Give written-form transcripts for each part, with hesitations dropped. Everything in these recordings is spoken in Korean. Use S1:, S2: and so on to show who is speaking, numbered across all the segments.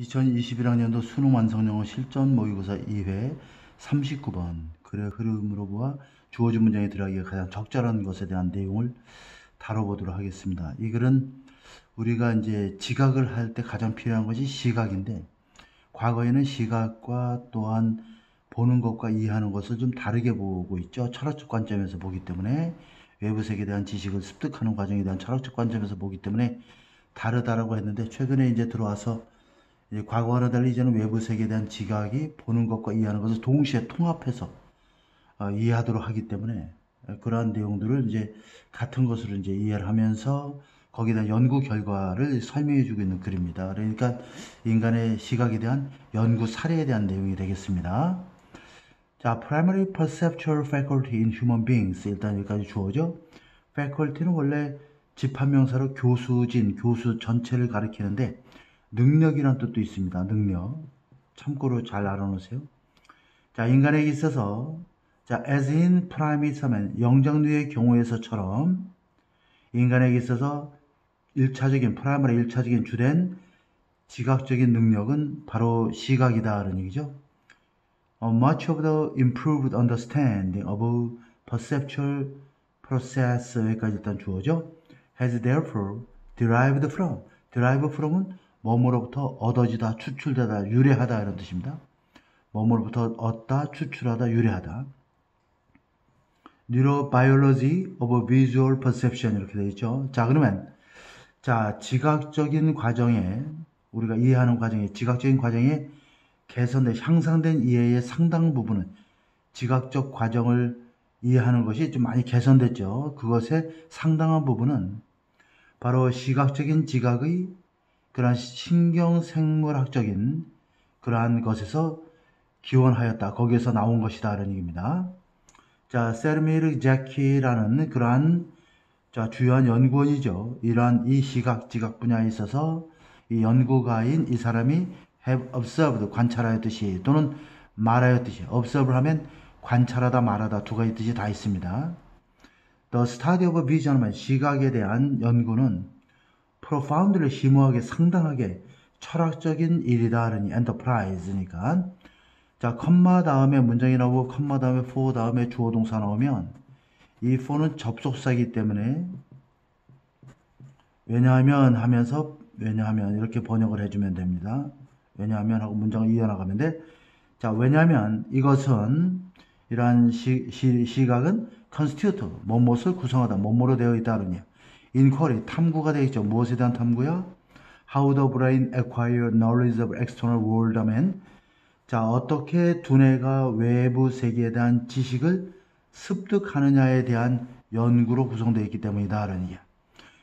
S1: 2021학년도 수능 완성영어 실전 모의고사 2회 39번 글의 흐름으로 보아 주어진 문장에 들어가기가 가장 적절한 것에 대한 내용을 다뤄보도록 하겠습니다. 이 글은 우리가 이제 지각을 할 때 가장 필요한 것이 시각인데, 과거에는 시각과 또한 보는 것과 이해하는 것을 좀 다르게 보고 있죠. 철학적 관점에서 보기 때문에, 외부 세계에 대한 지식을 습득하는 과정에 대한 철학적 관점에서 보기 때문에 다르다라고 했는데, 최근에 이제 들어와서 과거와는 달리 이제는 외부 세계에 대한 지각이 보는 것과 이해하는 것을 동시에 통합해서 이해하도록 하기 때문에, 그러한 내용들을 이제 같은 것으로 이제 이해를 하면서 거기에 대한 연구 결과를 설명해 주고 있는 글입니다. 그러니까 인간의 시각에 대한 연구 사례에 대한 내용이 되겠습니다. 자, primary perceptual faculty in human beings. 일단 여기까지 주어죠. faculty는 원래 집합명사로 교수진, 교수 전체를 가리키는데, 능력이란 뜻도 있습니다. 능력. 참고로 잘 알아놓으세요. 자, 인간에게 있어서, 자, as in primates 하면 영장류의 경우에서처럼 인간에게 있어서 1차적인, primary 1차적인 주된 지각적인 능력은 바로 시각이다. 라는 얘기죠. Much of the improved understanding of perceptual process, 여기까지 일단 주어죠. has therefore derived from. derive from은 뭐뭐로부터 얻어지다, 추출되다, 유래하다 이런 뜻입니다. 뭐뭐로부터 얻다, 추출하다, 유래하다. Neurobiology of visual perception 이렇게 되어 있죠. 자, 그러면 자, 지각적인 과정에, 우리가 이해하는 과정에, 지각적인 과정에 개선된, 향상된 이해의 상당 부분은, 지각적 과정을 이해하는 것이 좀 많이 개선됐죠. 그것의 상당한 부분은 바로 시각적인 지각의 그러한 신경생물학적인 그러한 것에서 기원하였다. 거기에서 나온 것이다. 라는 얘기입니다. 자, 세르미르 제키라는 그러한 주요한 연구원이죠. 이러한 이 시각, 지각 분야에 있어서 이 연구가인 이 사람이 have observed, 관찰하였듯이 또는 말하였듯이, observe 하면 관찰하다, 말하다 두 가지 뜻이 다 있습니다. The study of vision 하면 시각에 대한 연구는 profoundly, 심오하게, 상당하게 철학적인 일이다. 하니 enterprise니까. 자, 컴마 다음에 문장이 나오고 컴마 다음에 for 다음에 주어 동사 나오면 이 for는 접속사이기 때문에 왜냐하면 하면서 왜냐하면 이렇게 번역을 해주면 됩니다. 왜냐하면 하고 문장을 이어나가면 돼. 자, 왜냐하면 이것은 이러한 시각은 constitute, 뭐뭇을 구성하다, 뭐뭐로 되어 있다. 하느냐. inquiry, 탐구가 되어 있죠. 무엇에 대한 탐구야? How the brain acquire knowledge of external world 하면, 자, 어떻게 두뇌가 외부 세계에 대한 지식을 습득하느냐에 대한 연구로 구성되어 있기 때문이다. 라는 얘기야.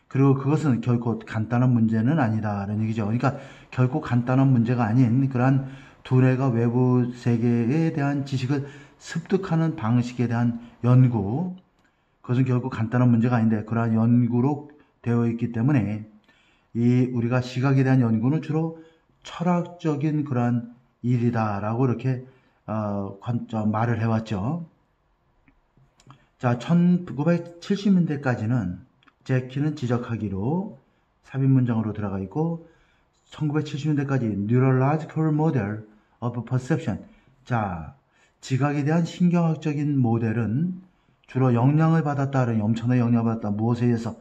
S1: 그리고 그것은 결코 간단한 문제는 아니다. 라는 얘기죠. 그러니까 결코 간단한 문제가 아닌 그러한 두뇌가 외부 세계에 대한 지식을 습득하는 방식에 대한 연구, 그것은 결코 간단한 문제가 아닌데 그러한 연구로 되어 있기 때문에 이 우리가 시각에 대한 연구는 주로 철학적인 그러한 일이다라고 이렇게 말을 해왔죠. 자, 1970년대까지는 제키는 지적하기로 삽입 문장으로 들어가 있고, 1970년대까지 Neurological Model of Perception, 자, 지각에 대한 신경학적인 모델은 주로 영향을 받았다는, 엄청나게 영향을 받았다. 무엇에 의해서?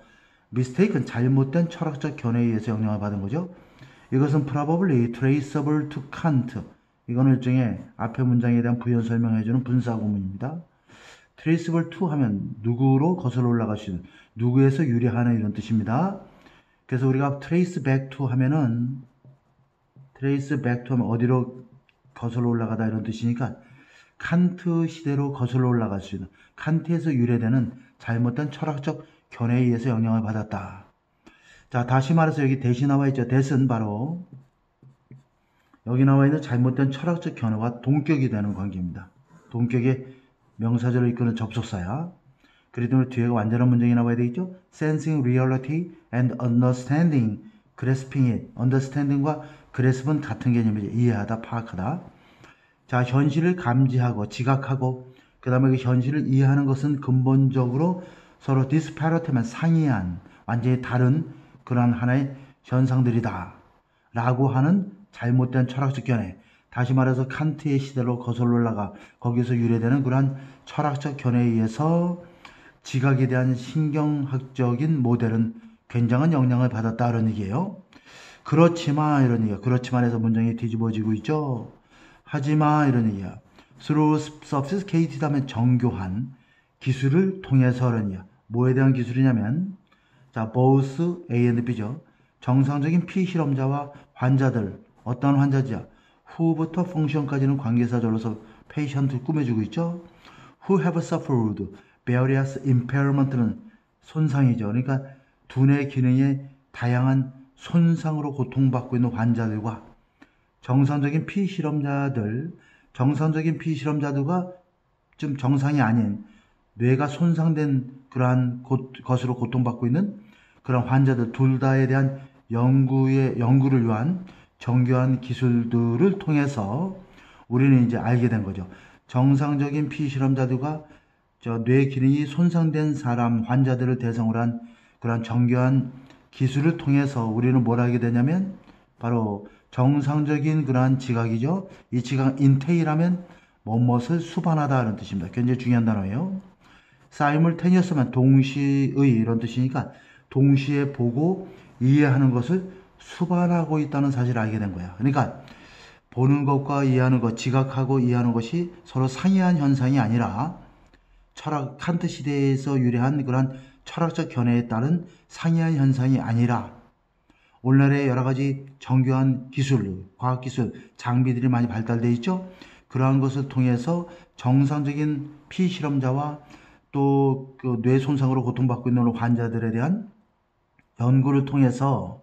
S1: mistaken, 잘못된 철학적 견해에 의해서 영향을 받은 거죠. 이것은 probably traceable to Kant. 이거는 일종의 앞의 문장에 대한 부연 설명해주는 분사구문입니다. traceable to 하면 누구로 거슬러 올라갈 수 있는, 누구에서 유래하는 이런 뜻입니다. 그래서 우리가 trace back to 하면은, trace back to 하면 어디로 거슬러 올라가다 이런 뜻이니까 칸트 시대로 거슬러 올라갈 수 있는, 칸트에서 유래되는 잘못된 철학적 견해에 의해서 영향을 받았다. 자, 다시 말해서 여기 대시 나와 있죠. 대신 바로 여기 나와 있는 잘못된 철학적 견해와 동격이 되는 관계입니다. 동격의 명사절을 이끄는 접속사야. 그렇기 때문에 뒤에가 완전한 문장이 나와야 되겠죠. Sensing reality and understanding, grasping it. understanding과 grasp은 같은 개념이죠. 이해하다, 파악하다. 자, 현실을 감지하고 지각하고 그 다음에 그 현실을 이해하는 것은 근본적으로 서로 디스파러트면 상이한, 완전히 다른 그러한 하나의 현상들이다 라고 하는 잘못된 철학적 견해, 다시 말해서 칸트의 시대로 거슬러 올라가 거기서 유래되는 그러한 철학적 견해에 의해서 지각에 대한 신경학적인 모델은 굉장한 영향을 받았다는 얘기예요. 그렇지만 이런 얘기야. 그렇지만 해서 문장이 뒤집어지고 있죠. 하지만 이런 얘기야. Through sophisticated 하면 정교한 기술을 통해서는 얘기야. 뭐에 대한 기술이냐면 자, both A and B죠. 정상적인 피실험자와 환자들, 어떤 환자지야? who부터 function까지는 관계사절로서 patient를 꾸며주고 있죠. who have suffered various impairment는 손상이죠. 그러니까 두뇌 기능의 다양한 손상으로 고통받고 있는 환자들과 정상적인 피실험자들과 좀 정상이 아닌 뇌가 손상된 그러한 것으로 고통받고 있는 그런 환자들 둘 다에 대한 연구를 위한 정교한 기술들을 통해서 우리는 이제 알게 된 거죠. 정상적인 피실험자들과 뇌 기능이 손상된 사람 환자들을 대상으로 한 그런 정교한 기술을 통해서 우리는 뭘 알게 되냐면 바로 정상적인 그러한 지각이죠. 이 지각 인테일하면 뭐뭇을 수반하다는 뜻입니다. 굉장히 중요한 단어예요. simultaneous면 동시의 이런 뜻이니까 동시에 보고 이해하는 것을 수반하고 있다는 사실을 알게 된 거야. 그러니까 보는 것과 이해하는 것, 지각하고 이해하는 것이 서로 상이한 현상이 아니라 칸트 시대에서 유래한 그런 철학적 견해에 따른 상이한 현상이 아니라 오늘날의 여러 가지 정교한 기술, 과학기술, 장비들이 많이 발달되어 있죠. 그러한 것을 통해서 정상적인 피실험자와 또 그 뇌 손상으로 고통받고 있는 환자들에 대한 연구를 통해서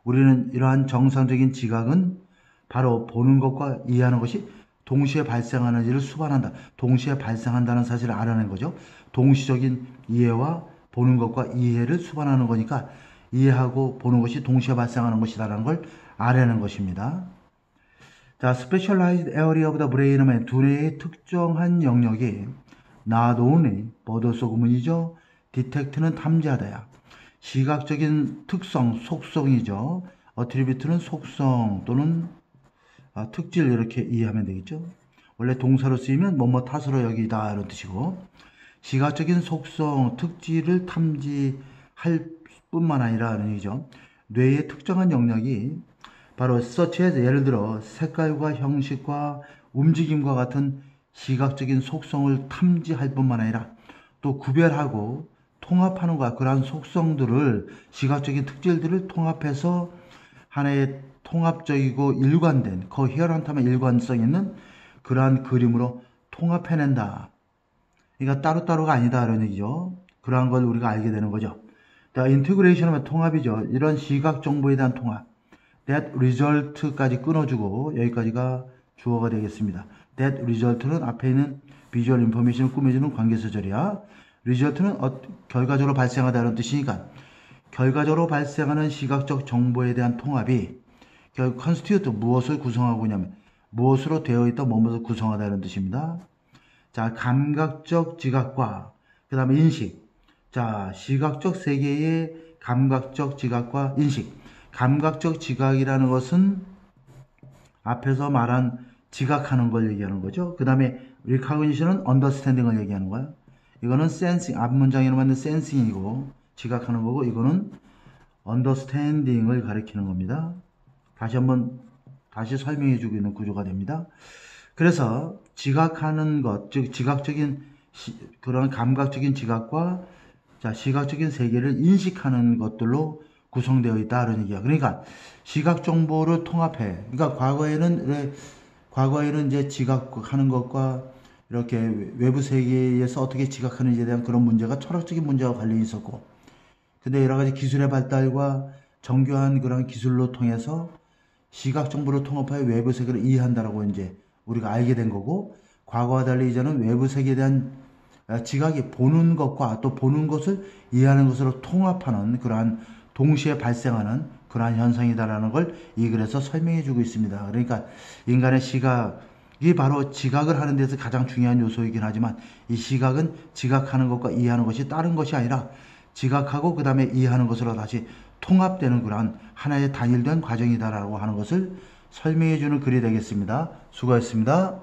S1: 우리는 이러한 정상적인 지각은 바로 보는 것과 이해하는 것이 동시에 발생하는지를 수반한다. 동시에 발생한다는 사실을 알아낸 거죠. 동시적인 이해와 보는 것과 이해를 수반하는 거니까 이해하고 보는 것이 동시에 발생하는 것이다라는 걸 알아내는 것입니다. 자, specialized area of the brain 하면 두뇌의 특정한 영역이 not only 버더소 구문이죠. detect는 탐지하다야. 시각적인 특성, 속성이죠. attribute는 속성 또는 특질 이렇게 이해하면 되겠죠. 원래 동사로 쓰이면 뭐뭐 탓으로 여기다 이런 뜻이고 시각적인 속성, 특질을 탐지할 뿐만 아니라 이런 얘기죠. 뇌의 특정한 영역이 바로 such as 예를 들어 색깔과 형식과 움직임과 같은 시각적인 속성을 탐지할 뿐만 아니라 또 구별하고 통합하는 거야. 그러한 속성들을 시각적인 특질들을 통합해서 하나의 통합적이고 일관된 coherent하면 일관성 있는 그러한 그림으로 통합해낸다. 그러니까 따로따로가 아니다 이런 얘기죠. 그러한 걸 우리가 알게 되는 거죠. 인테그레이션 하면 통합이죠. 이런 시각 정보에 대한 통합. that result까지 끊어주고 여기까지가 주어가 되겠습니다. that result는 앞에 있는 visual information을 꾸며주는 관계수절이야. result는 결과적으로 발생하다는 뜻이니까 결과적으로 발생하는 시각적 정보에 대한 통합이 constitute 무엇을 구성하고 있냐면 무엇으로 되어 있다 무엇을 구성하다는 뜻입니다. 자, 감각적 지각과 그 다음에 인식. 자, 시각적 세계의 감각적 지각과 인식. 감각적 지각이라는 것은 앞에서 말한 지각하는 걸 얘기하는 거죠. 그 다음에 recognition은 understanding을 얘기하는 거야. 이거는 sensing, 앞 문장에는 맞는 sensing이고 지각하는 거고 이거는 understanding을 가리키는 겁니다. 다시 설명해 주고 있는 구조가 됩니다. 그래서 지각하는 것, 즉 지각적인 그런 감각적인 지각과 자, 시각적인 세계를 인식하는 것들로 구성되어 있다 이런 얘기야. 그러니까 시각 정보를 통합해. 그러니까 과거에는 이제 지각하는 것과 이렇게 외부 세계에서 어떻게 지각하는지에 대한 그런 문제가 철학적인 문제와 관련이 있었고, 근데 여러 가지 기술의 발달과 정교한 그런 기술로 통해서 시각 정보를 통합하여 외부 세계를 이해한다라고 이제 우리가 알게 된 거고, 과거와 달리 이제는 외부 세계에 대한 지각이 보는 것과 또 보는 것을 이해하는 것으로 통합하는 그러한 동시에 발생하는 그러한 현상이다라는 걸 이 글에서 설명해 주고 있습니다. 그러니까 인간의 시각이 바로 지각을 하는 데서 가장 중요한 요소이긴 하지만 이 시각은 지각하는 것과 이해하는 것이 다른 것이 아니라 지각하고 그 다음에 이해하는 것으로 다시 통합되는 그러한 하나의 단일된 과정이다라고 하는 것을 설명해주는 글이 되겠습니다. 수고하셨습니다.